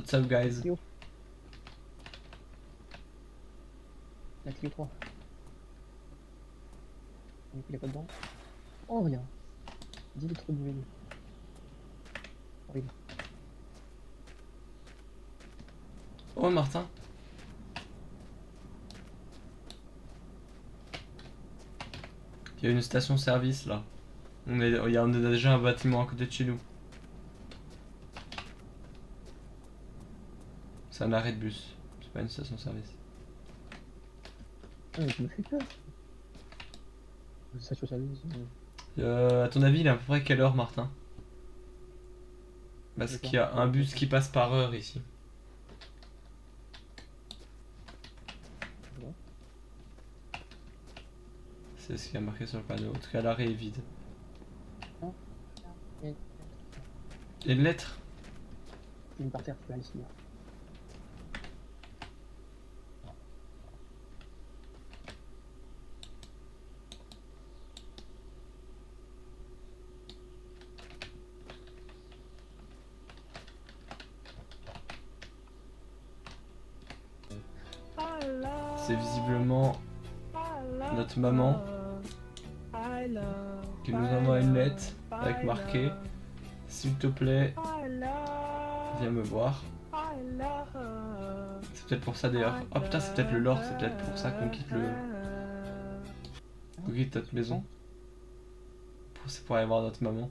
What's up, guys? Yo. La clé 3. Il est pas dedans. Oh, regarde. 10 litres d'huile. Oui. Oh, Martin. Il y a une station-service là. On a déjà un bâtiment à côté de chez nous. C'est un arrêt de bus. C'est pas une station-service. Ah, mais tu me fais peur. Ça, je savais. À ton avis, il est à peu près quelle heure, Martin? Parce D'accord. qu'il y a un bus qui passe par heure ici. Voilà. C'est ce qui a marqué sur le panneau. En tout cas, l'arrêt est vide. Non. Il y a Il y a une lettre? une par terre, tu vas aller là. C'est visiblement notre maman qui nous envoie une lettre avec marqué s'il te plaît, viens me voir. C'est peut-être pour ça d'ailleurs. Oh putain, c'est peut-être le lore, c'est peut-être pour ça qu'on quitte qu'on quitte notre maison. C'est pour aller voir notre maman.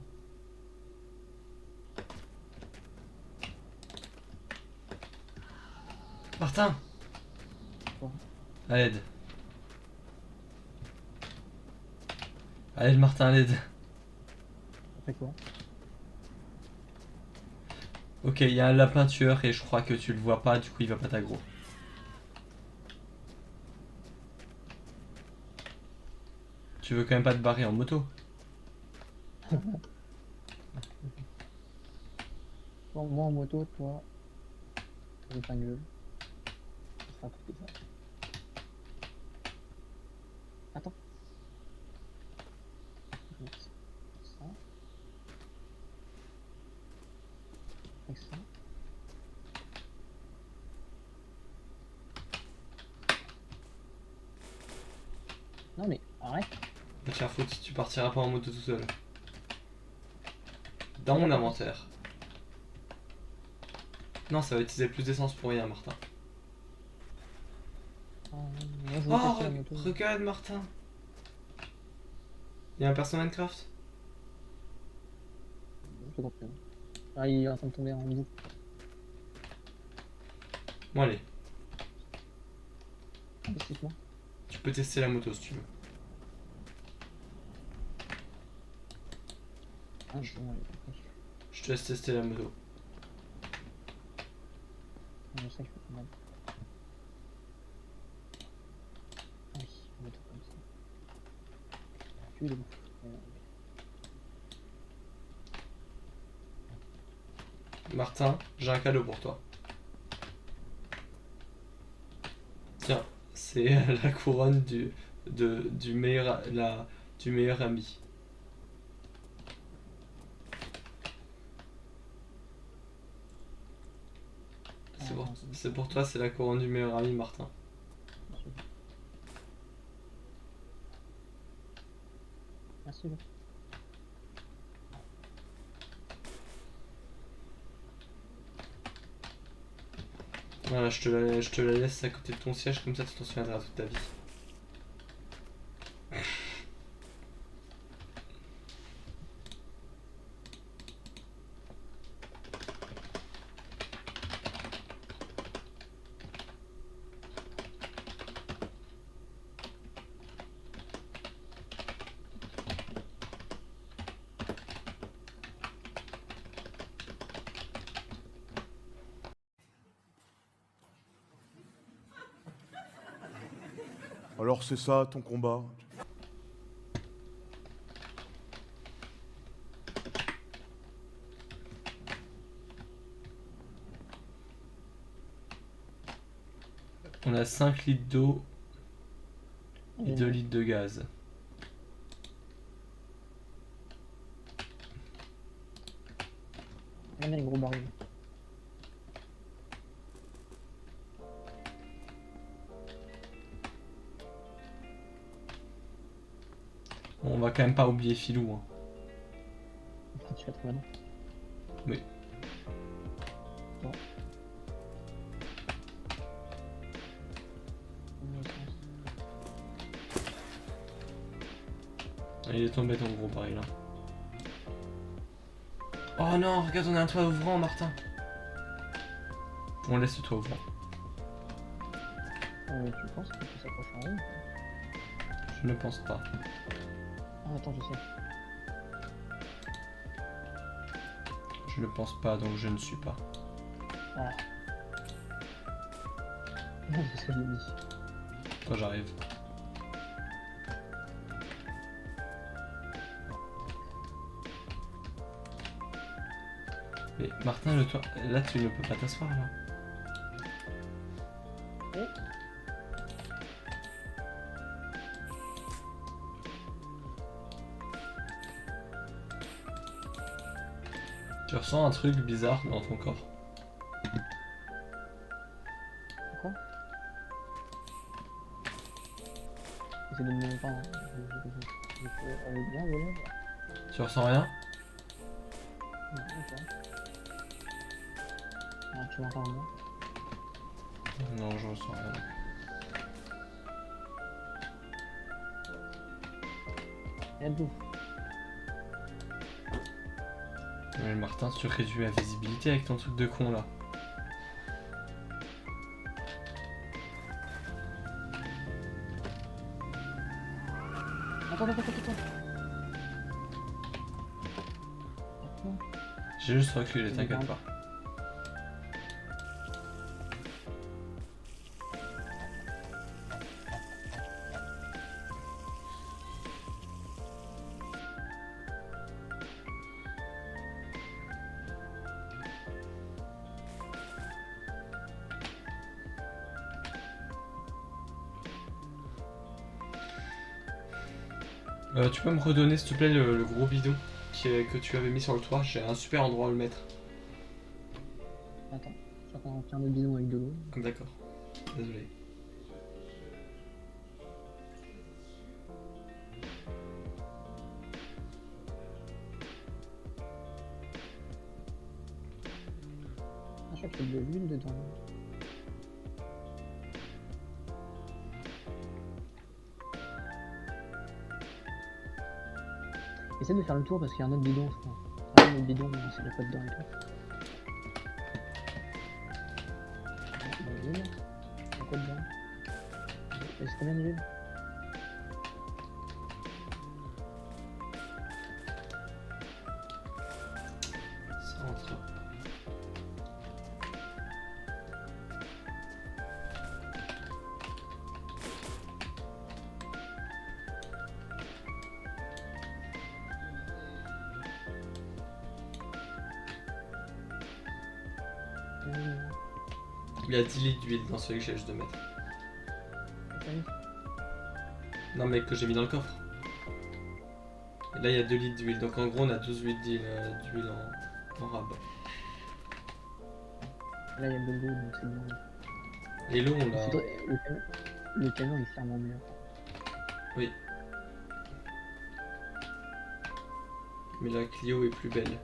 Martin! Quoi? À l'aide. À l'aide, Martin, à l'aide. On fait quoi? Ok, il y a un lapin tueur et je crois que tu le vois pas, du coup il va pas t'aggro. Tu veux quand même pas te barrer en moto? Bon, moi en moto, toi, avec ta gueule. Ça sera tout ça. Attends. Je vais faire ça. Avec ça. Non mais arrête. Va te faire foutre, tu partiras pas en moto tout seul. Dans mon inventaire. Non, ça va utiliser plus d'essence pour rien, Martin. Moi je veux Oh, tester la moto. regarde, Martin. Il y a un perso Minecraft. Je te comprends. Ah, il est en train de tomber en boue. Bon, allez, Investissement. tu peux tester la moto si tu veux. Ah, bon, allez, compris. Je te laisse tester la moto. Je sais que je fais mal. Ah oui, moto comme ça. Tu es debout. Martin, j'ai un cadeau pour toi. Tiens, c'est la couronne du meilleur ami. C'est pour toi, c'est la couronne du meilleur ami, Martin. Merci. Merci. Voilà, je te la laisse à côté de ton siège, comme ça tu t'en souviendras toute ta vie. Alors c'est ça ton combat? On a 5 litres d'eau et 2 litres de gaz. J'aime bien les gros barils. va quand même pas oublier Filou. Hein. Enfin, tu fais trop maintenant. Oui. Bon. Il est tombé ton gros pareil là. Oh non, regarde, on a un toit ouvrant, Martin. On laisse le toit ouvrant. Tu penses qu'il peut s'accrocher en haut ou pas? Je ne pense pas. Ah, attends, je sais. Je ne pense pas, donc je ne suis pas. Ah. Non, ce serait limite. Quand j'arrive. Mais Martin, le toit... Là, tu ne peux pas t'asseoir, là. Eh. Tu ressens un truc bizarre dans ton corps. Quoi? Essaye de me demander pas, hein. Je peux aller bien voler. Tu ressens rien? Non, ok. Ah, tu m'entends moi? Non, je ressens rien. Il y a de l'eau. Mais Martin, tu réduis la visibilité avec ton truc de con là. Attends. J'ai juste reculé, t'inquiète pas. Tu peux me redonner s'il te plaît le gros bidon que tu avais mis sur le toit? J'ai un super endroit à le mettre. Attends, je vais remplir le bidon avec de l'eau. D'accord, désolé. Ah, je crois qu'il y a de l'huile dedans. Essaie de faire le tour parce qu'il y a un autre bidon, je crois. Ah, le bidon, c'est la quoi dedans et tout. Il y a de l'huile. Il y a quoi dedans? C'est combien d'huile? Ça rentre. Il y a 10 litres d'huile dans celui que j'ai juste de mettre. Non mais que j'ai mis dans le coffre. Et là il y a 2 litres d'huile, donc en gros on a 12 litres d'huile en rab. Là, il y a de l'eau, donc c'est bon. Et l'eau on l'a... Le camion, il ferme en mur. Oui. Mais la Clio est plus belle.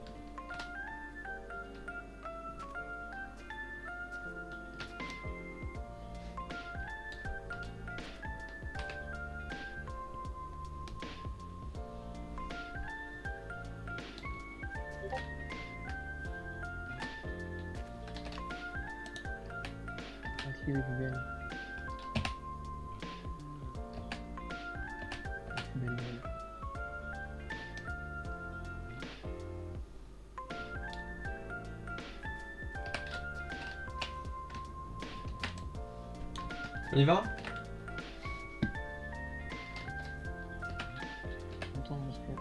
La Clio est plus belle. Belle, belle. On y va? Attends, parce que...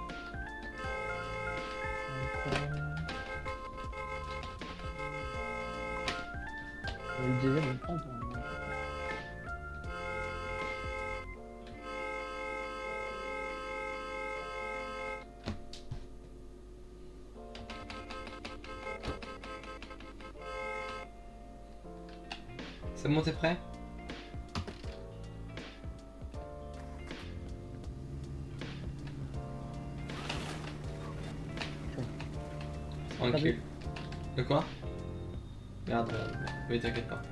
Le diesel, on le prend pour un moment. C'est bon, t'es prêt? tranquille. De quoi? Merde, oui, t'inquiète pas.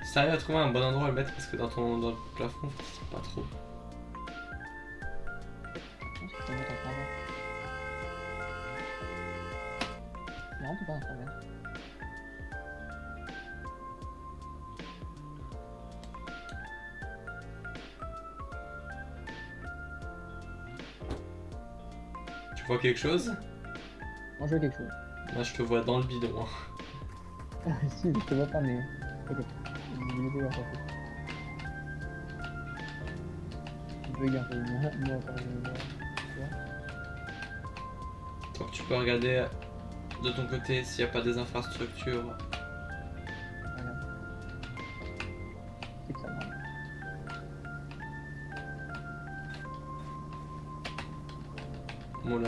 Si t'arrives à trouver un bon endroit à le mettre, parce que dans le plafond, c'est pas trop. Je pense que je peux le mettre en travers. Non, on peut pas en travers. Tu vois quelque chose? Moi, je veux quelque chose. Moi, je te vois dans le bidon. Hein. Ah, si, je te vois pas, mais. Ok. Je vais voir ça. Je bug un peu. Moi, quand je vois. Tu vois. Donc, tu peux regarder de ton côté s'il n'y a pas des infrastructures. Regarde. C'est que ça marche. Bon,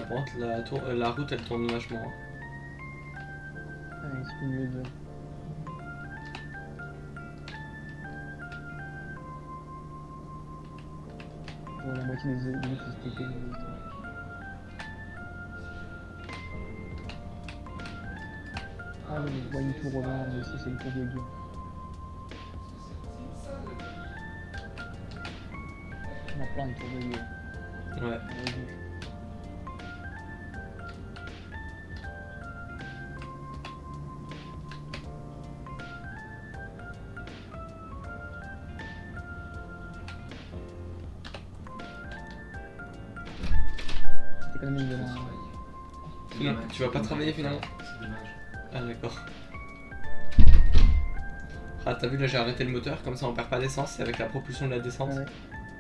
la route, elle tourne vachement. Hein. Ah, il se fait mieux de. Bon, la moitié des électricités. Ah oui, je vois une tour au loin, mais ici c'est une tour de guet. On a plein de tours de guet. Ouais. T'économises de loin. Finalement, tu vas pas travailler finalement? C'est dommage. Ah, d'accord. Ah, t'as vu là, j'ai arrêté le moteur, comme ça on perd pas d'essence, c'est avec la propulsion de la descente. Ouais.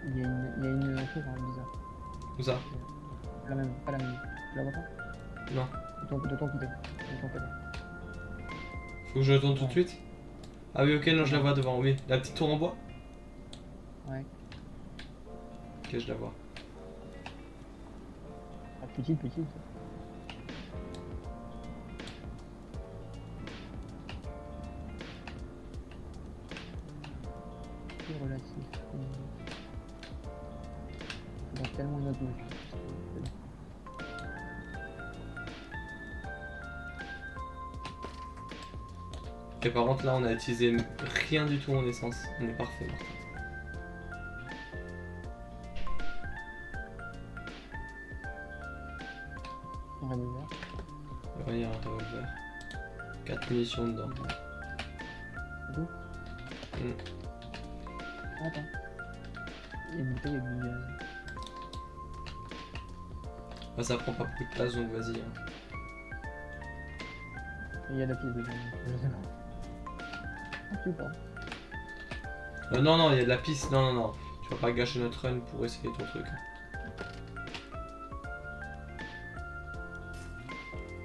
Il y a une tour hein, bizarre. Où ça? La même, pas la même. Tu la vois pas? Non. De ton côté. Faut que je retourne tout de suite? Ah oui, ok, non, je la vois devant, oui. La petite tour en bois? Ouais. Ok, je la vois. Ah, petite. C'est relatif. Il y a tellement une autre voiture. Et par contre, là, on a utilisé rien du tout en essence. On est parfait, Martin. Un revolver. Ouais, il y a un revolver. 4 munitions dedans. D'où Mm. Attends. Il y a une bouteille avec du gaz. Bah, ça prend pas beaucoup de place, donc vas-y. Hein. Il y a de la piste dedans. Je sais pas. Ah, tu pas. Non, il y a de la piste. Non. Tu vas pas gâcher notre run pour essayer ton truc.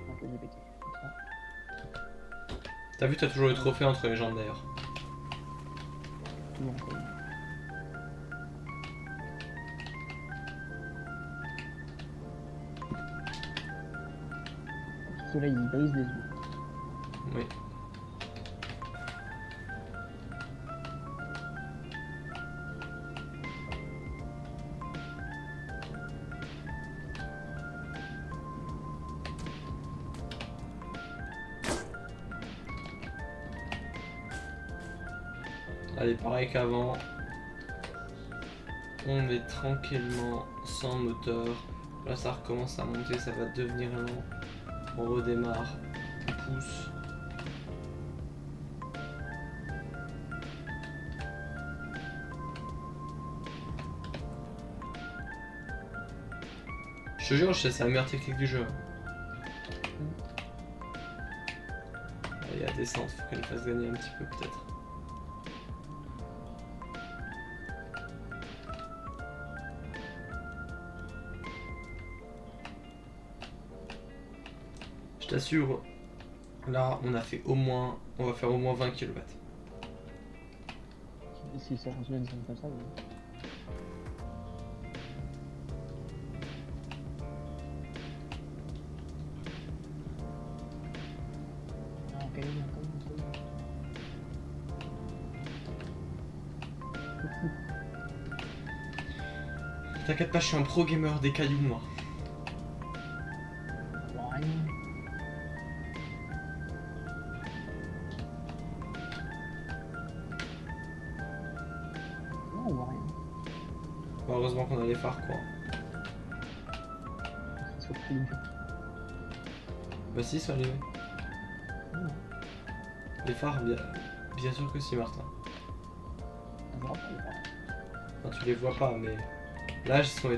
Un peu pété. T'as vu, t'as toujours le trophée entre les jambes d'ailleurs. Tout encore. Le soleil il brise les yeux. Oui. Allez, pareil qu'avant. On met tranquillement sans moteur. Là, ça recommence à monter, ça va devenir lent. On redémarre. On pousse. Je te jure, c'est la meilleure technique du jeu. Allez, à descente, faut qu'elle fasse gagner un petit peu peut-être. Je t'assure, là on a fait on va faire au moins 20 km. Si ça continue à descendre comme ça, oui. Non, caillou. T'inquiète pas, je suis un pro gamer des cailloux moi. Ouais. on voit rien. Bah, heureusement qu'on a les phares quoi. Ça soit trop dur. Bah si, ils sont allumés. Non, Les phares, bien sûr que si, Martin. on voit pas les phares. Enfin, tu les vois pas, mais là, ils sont,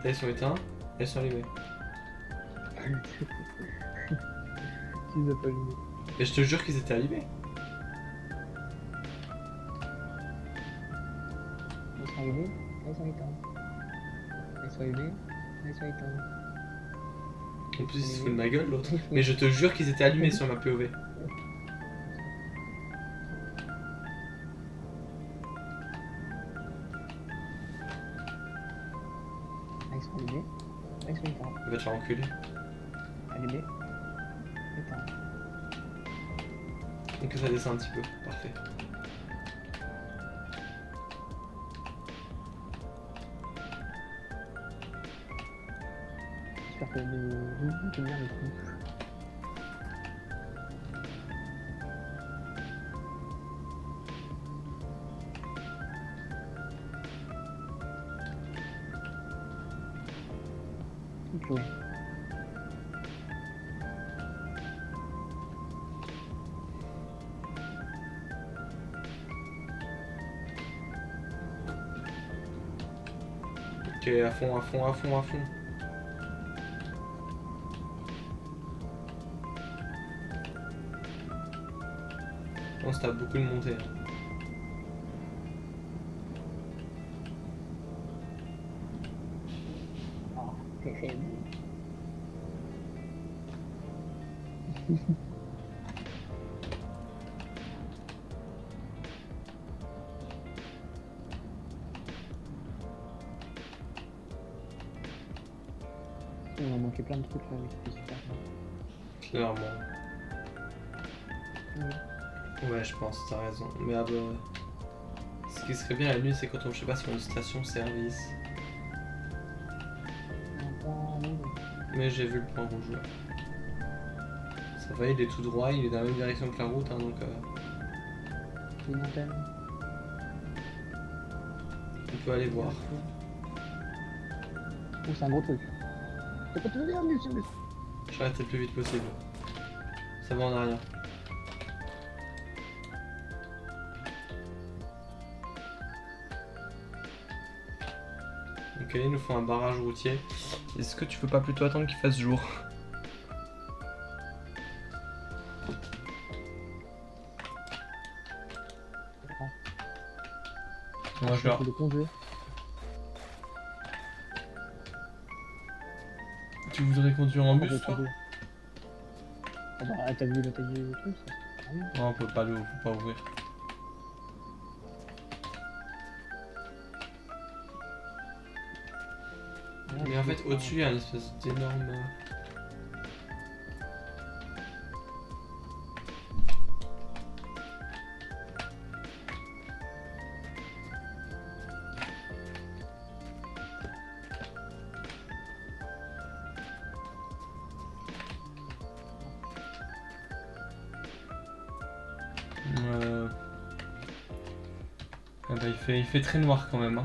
ils sont éteints, et ils sont allumés. Tu les as pas allumés. Et je te jure qu'ils étaient allumés. Ils sont allumés, ils sont éteints. Ils sont allumés, ils sont éteints. En plus, il se fout de ma gueule, l'autre. Mais je te jure qu'ils étaient allumés sur ma POV. Ils sont allumés, ils sont éteints. Va te faire enculer. Allumés, éteints. Donc que ça descend un petit peu. Parfait. J'espère que vous tenir le coup. Ok. Ok, à fond, à fond, à fond, à fond. Je pense que t'as beaucoup de montée. Ah, terrible. On a manqué plein de trucs là, mais c'était super. Clairement. Oui. Ouais, je pense, t'as raison. Mais ah bah, ce qui serait bien à la nuit, c'est quand on, je sais pas, sur une station-service. Un point rouge. Mais j'ai vu le point rouge là. Ça va, il est tout droit, il est dans la même direction que la route, hein, donc Une antenne. on peut aller voir. Oh, c'est un gros truc. T'as pas tout dire, monsieur. J'arrête le plus vite possible. Ça va en arrière. Ok, il nous faut un barrage routier. Est-ce que tu peux pas plutôt attendre qu'il fasse jour? Moi je leur... de conduire. Tu voudrais conduire en bus toi? Ah bah, t'as vu la taille du truc, ça? Ah oui. Non, on peut pas le, faut pas ouvrir. Ah, Mais en fait, au-dessus, il y a une espèce d'énorme... Ah bah, il fait très noir quand même. Hein.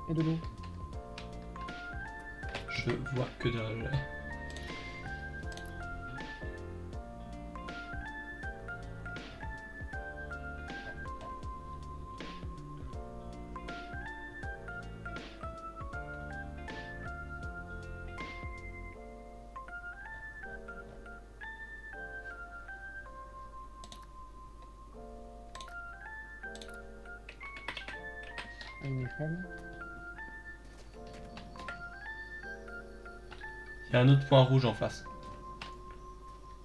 Et de l'eau. Je vois que dalle. Une échelle. Il y a un autre point rouge en face.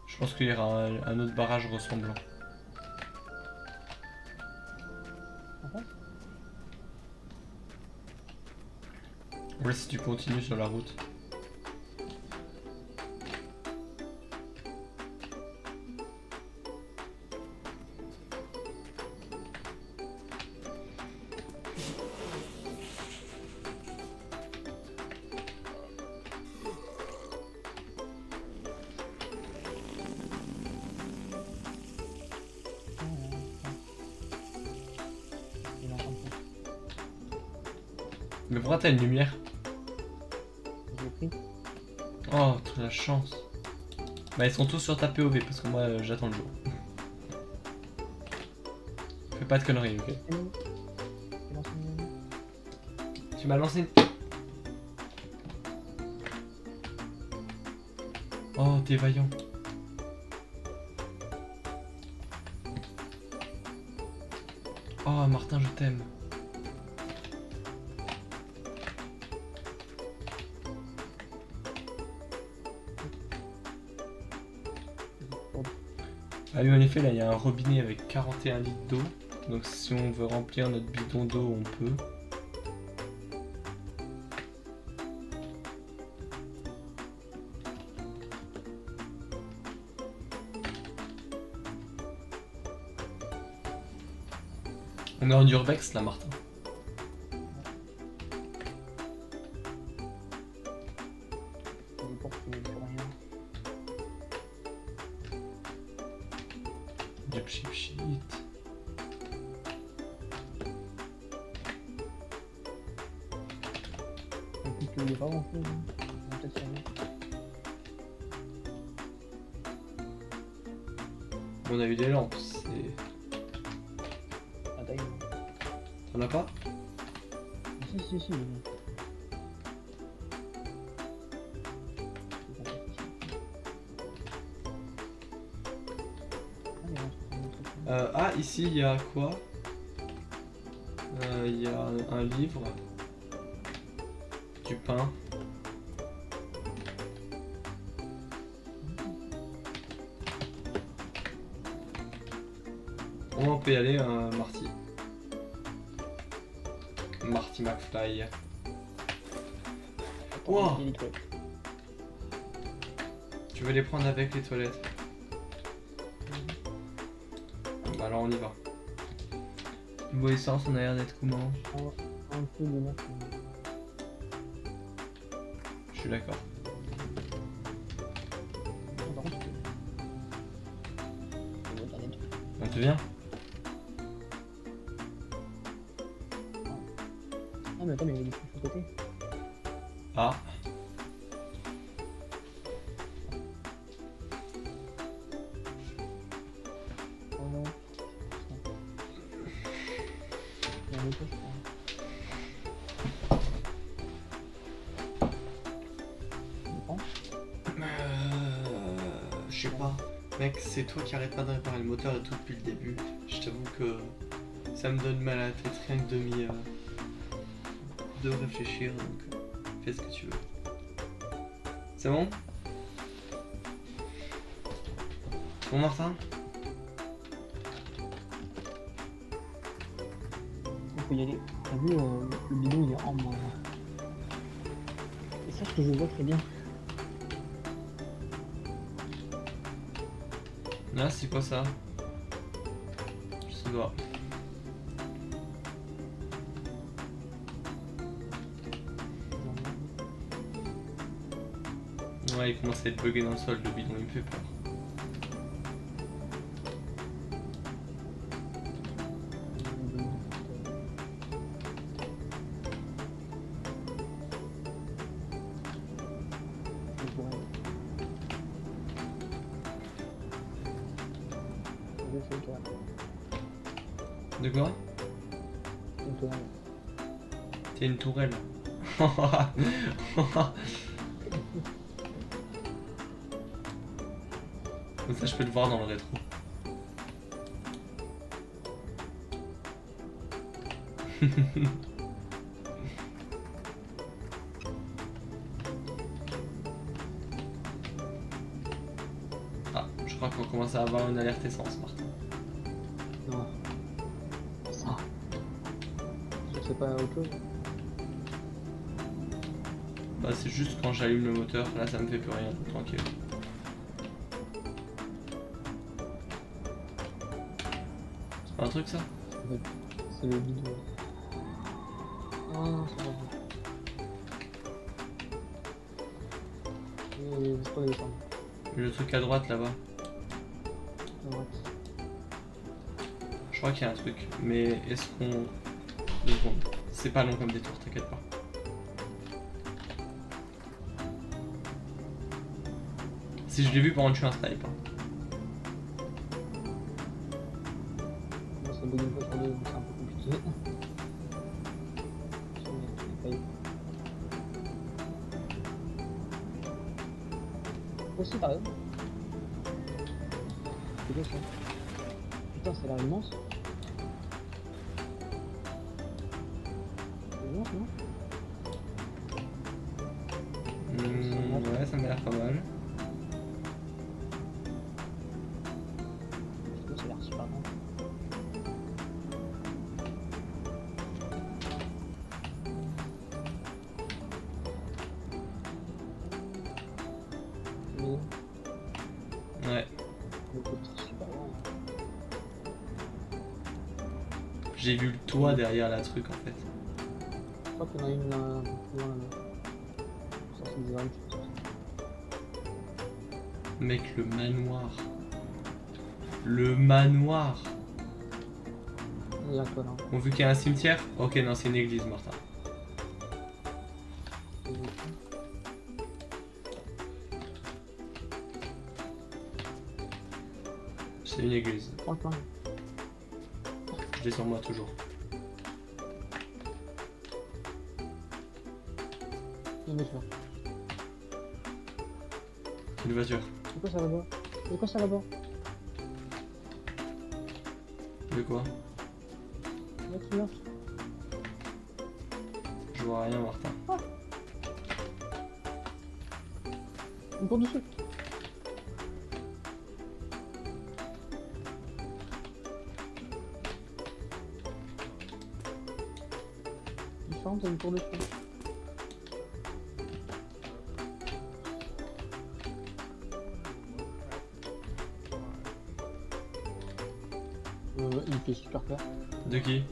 Je pense qu'il y aura un autre barrage ressemblant. En face. Ouais, si tu continues sur la route. Mais pourquoi t'as une lumière? Je l'ai pris. Oh, t'as la chance. Bah ils sont tous sur ta POV parce que moi j'attends le jour. Fais pas de conneries, ok? J'ai lancé une- Tu m'as lancé une... Oh, t'es vaillant. Oh, Martin, je t'aime. Ah oui, en effet, là, il y a un robinet avec 41 litres d'eau. Donc si on veut remplir notre bidon d'eau, on peut. On est en urbex là, Martin. Des portes qui ne font rien. Du pchit pchit. En plus, il n'y a pas grand chose. On va peut-être servir. On a eu des lampes, c'est... Ah, taille. T'en as pas? Si. Ah, ici il y a quoi? Il y a un livre. Du pain. On peut y aller, Marty. Marty McFly. Wow. Tu veux les prendre avec les toilettes? Bah alors on y va. Niveau essence, on a l'air d'être comment? Un peu de neuf. Je suis d'accord. Par contre, on va garder tout. On te vient? Ah, mais attends, mais il y a des trucs à côté. Ah. Oh non. Il y a un autre, je crois. Tu prends? Je sais pas. Mec, c'est toi qui arrête pas de réparer le moteur et tout depuis le début. Je t'avoue que ça me donne mal à la tête rien que de réfléchir, donc fais ce que tu veux. C'est bon? Bon Martin? Il faut y aller. T'as vu, le bidon il est en moins. Et ça, ce que je vois très bien. Là, c'est quoi ça? Je sais pas. Ouais, il commence à être bugué dans le sol, le bidon, il me fait peur. De quoi? T'es une tourelle. Comme ça, je peux le voir dans le rétro. Ah, je crois qu'on commence à avoir une alerte essence, Martin. Non. Ça. C'est pas autre chose. Bah, c'est juste quand j'allume le moteur, là ça me fait plus rien, donc tranquille. C'est pas un truc ça? C'est le bidon. Oh non, c'est pas vrai. C'est pas les descendre. Le truc à droite là-bas. À droite. Je crois qu'il y a un truc, mais est-ce qu'on... 2 secondes. C'est pas long comme détour, t'inquiète pas. Si je l'ai vu pendant que je suis un snipe. Hein. Moi, ça bug une fois sur deux, donc c'est un peu compliqué. Aussi, t'as raison. C'est quoi ça? Putain, ça a l'air immense. C'est immense, non? Ouais, ça m'a l'air pas mal. Putain, ça a l'air super grand. Ouais. Le côté super grand. J'ai vu le toit derrière la truc en fait. Je crois qu'il y en a une là, un peu plus loin là. Ça, c'est des armes, je pense. Mec, le manoir. Le manoir. Il y a quoi là? On vu qu'il y a un cimetière? Ok, non, c'est une église, Martin. C'est une église. Prends le plan. Je l'ai sur moi toujours. Une voiture. Une voiture. C'est quoi ça là-bas? C'est quoi ça là-bas? De quoi? Là qui meurt. Je vois rien, Martin. Une court dessus. Différente, une cour dessus. Il fait super peur. De qui?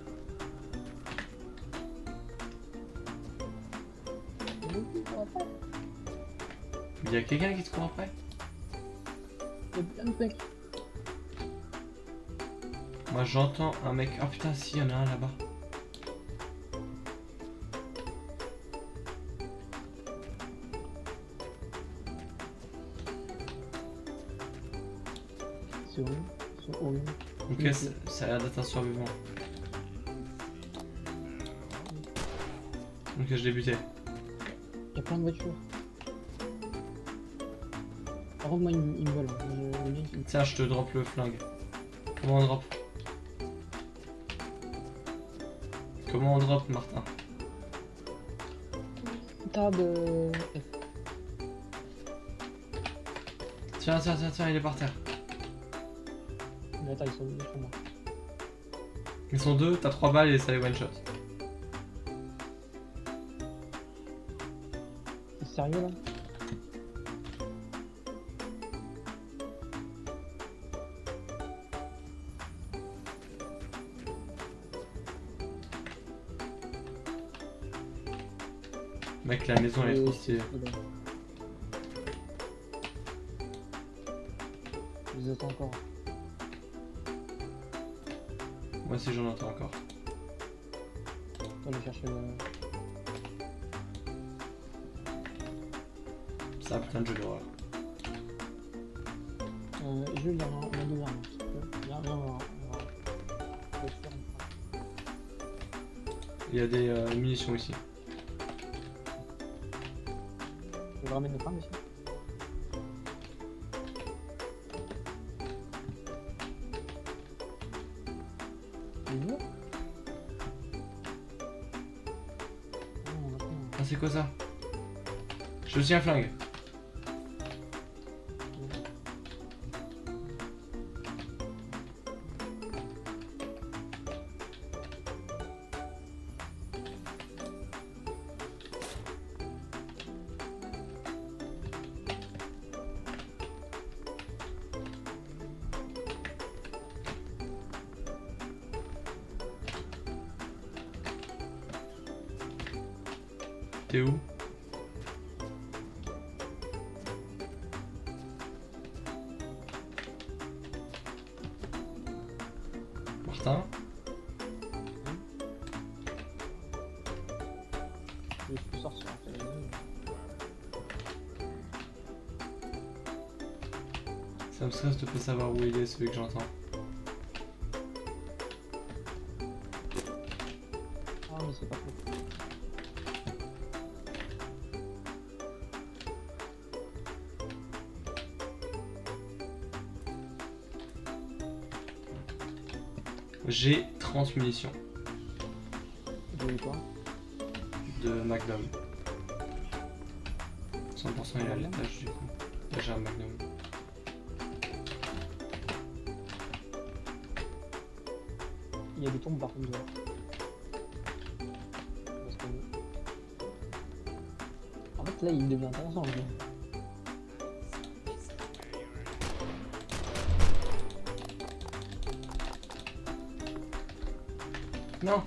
Il y a quelqu'un qui te court après? Il y a plein de mecs. Moi j'entends un mec. Oh putain, si, il y en a un là-bas. C'est horrible. C'est horrible. Ok, ça a l'air d'être un survivant. Ok, je l'ai buté. Il y a plein de voitures. Par contre, moi, il me vole. Le mec, il- Tiens, je te drop le flingue. Comment on drop? Comment on drop, Martin? Tab. F. Tiens, tiens, tiens, tiens, il est par terre. Mais attends, ils sont deux sur moi. Ils sont deux, t'as 3 balles et ça les one shot. C'est sérieux là? Mec, la maison elle est trop stylée. Je les attends encore. Moi aussi j'en entends encore. On va chercher le. C'est un putain de jeu d'horreur. Jules, il y en a deux armes. Viens, viens, on va. Je vais faire une frappe. Il y a des munitions ici. Je ramène le flingue ici. Il est mort? Ah non, on a pris un. Ah, c'est quoi ça? J'ai aussi un flingue. T'es où? Martin? Je vais plus sortir. Ça me stresse de pas savoir où il est, celui que j'entends. Ah, mais c'est pas faux. J'ai 30 munitions J'ai eu quoi? de Magnum. 100% il est à l'étage du coup. Là j'ai un Magnum. Il y a des tombes par contre dehors. Parce que... En fait là il devient intéressant le jeu. Non,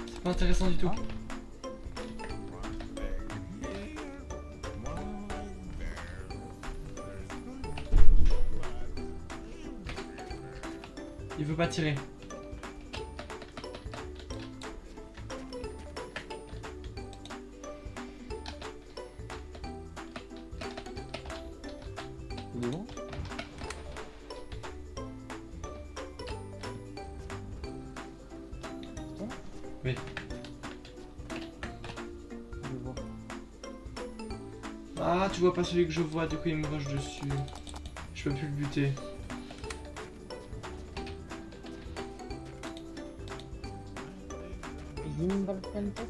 c'est pas intéressant du tout. Ah. Il veut pas tirer. Il est bon. Oui. Je vois. Ah, tu vois pas celui que je vois, du coup il me rush dessus. Je peux plus le buter. Gimbal Fantas.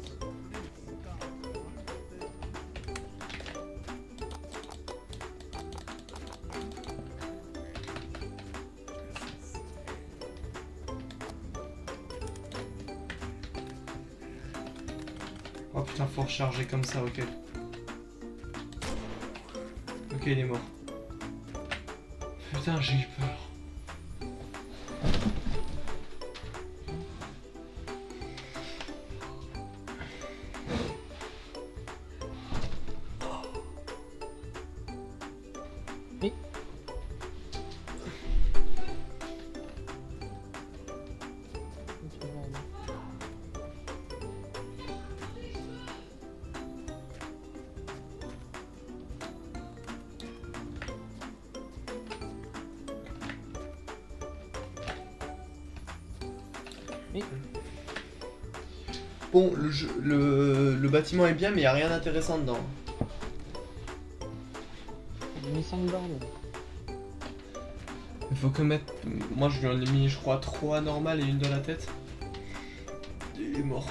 Oh putain, faut recharger comme ça, ok. Ok, il est mort. Putain, j'ai eu peur. Oui. Bon, le bâtiment est bien, mais il n'y a rien d'intéressant dedans. J'ai mis 5 bornes. Il faut que mettre. Moi, je lui en ai mis, je crois, 3 normales et une dans la tête. Il est mort.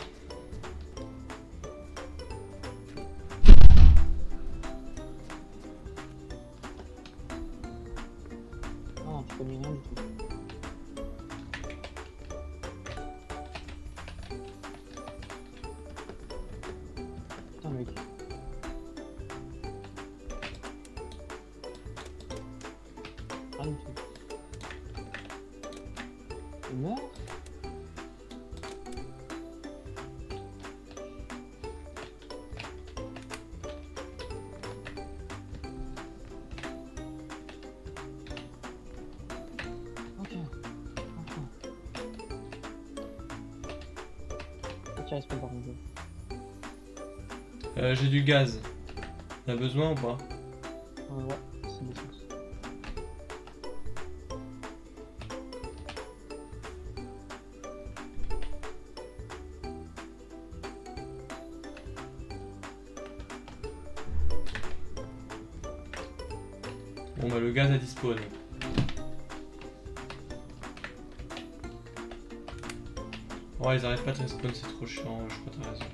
Non, tu connais rien du tout. Putain, mec. Rien du tout. Il meurt? Ok. Enfin. Tu restes pas par contre. J'ai du gaz. T'as besoin ou pas? Ouais, c'est des choses. Bon bah le gaz a disparu. Ouais, ils arrêtent pas de respawn, c'est trop chiant, je crois que t'as raison.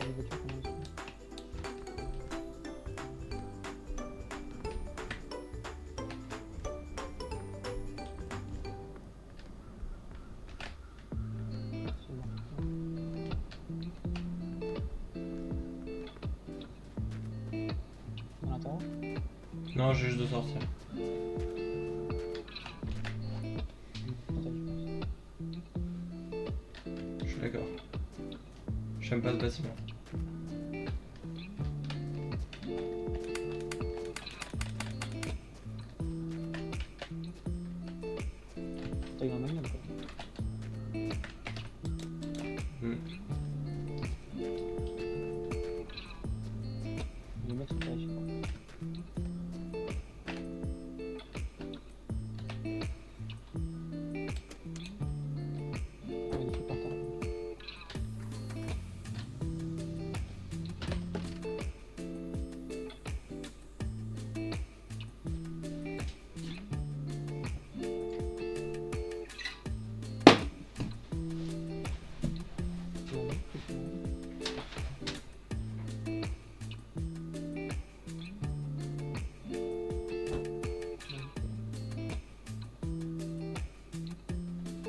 Les voitures, comment elles sont? C'est bon. On attend. Non, j'ai juste de sortir. Je suis d'accord. J'aime pas ce bâtiment. T'as eu un manuel quoi. Hmm. Les mecs sont terrifiés quoi. Ah, il est par terre.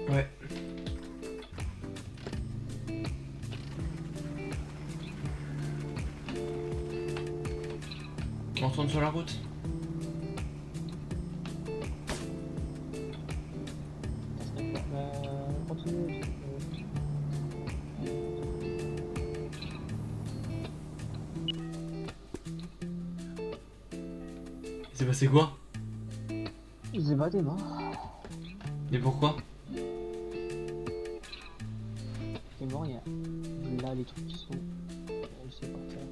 Ouais. On retourne sur la route. Continue. Il s'est passé quoi? Il s'est battu, non? Et pourquoi? Il est mort, il y a là les trucs qui sont. Il sait pas faire.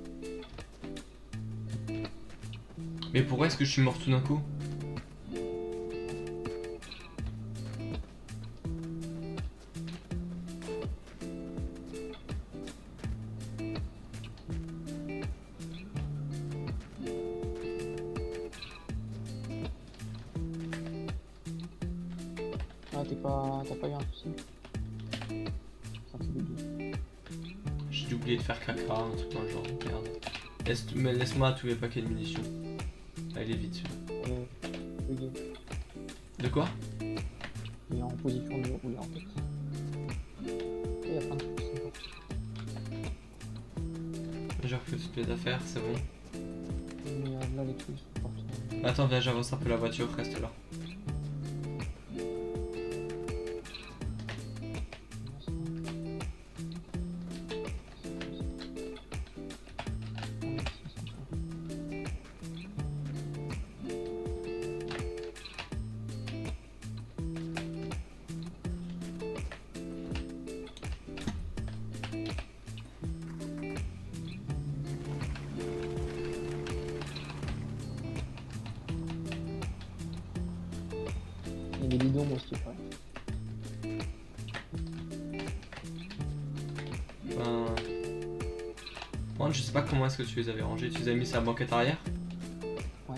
Mais pourquoi est-ce que je suis mort tout d'un coup? Ah, t'as pas eu un souci? Ça fait dégueu. J'ai dû oublier de faire caca, un truc dans le genre. Merde. Laisse-moi tous les paquets de munitions. Allez vite celui-là. Bugué. De quoi? Il est en position de rouler en fait. Et il y a plein de trucs sympas. J'ai repris toutes mes affaires, c'est bon. Mais là les trucs sont partout. Attends, viens, j'avance un peu la voiture, reste là. Il y a des bidons moi aussi, ouais. Moi, je sais pas comment est-ce que tu les avais rangés. Tu les avais mis sur la banquette arrière? Ouais.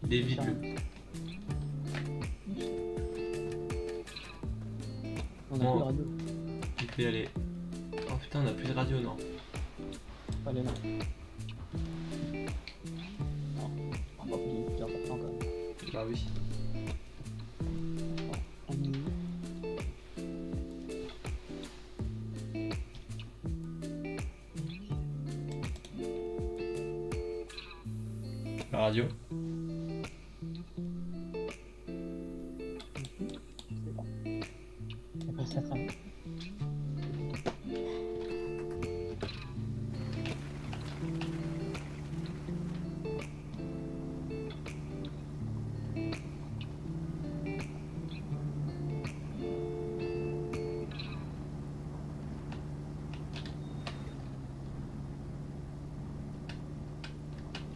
Il est vide le. On a plus de radio. Il peut y aller. Oh putain, on a plus de radio, non. Pas les mains. Non, on va pas plus important quand même. Bah oui. On y est. La radio. C'est bon. Après ça traîne.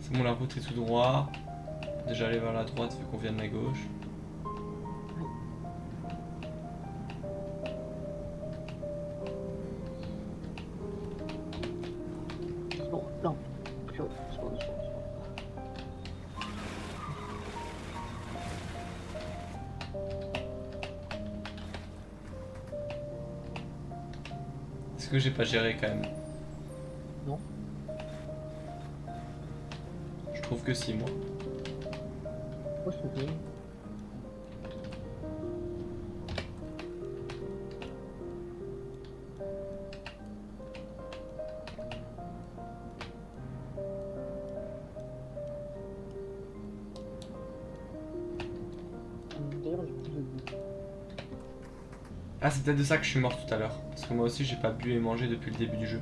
C'est bon, la route est tout droit. Déjà aller vers la droite vu qu'on vient de la gauche. Non, non. Purée, c'est bon. Est-ce que j'ai pas géré quand même? Non. Je trouve que si, moi. Moi je fais bien. D'ailleurs j'ai plus de goût. Ah, c'est peut-être de ça que je suis mort tout à l'heure. Parce que moi aussi, j'ai pas bu et mangé depuis le début du jeu.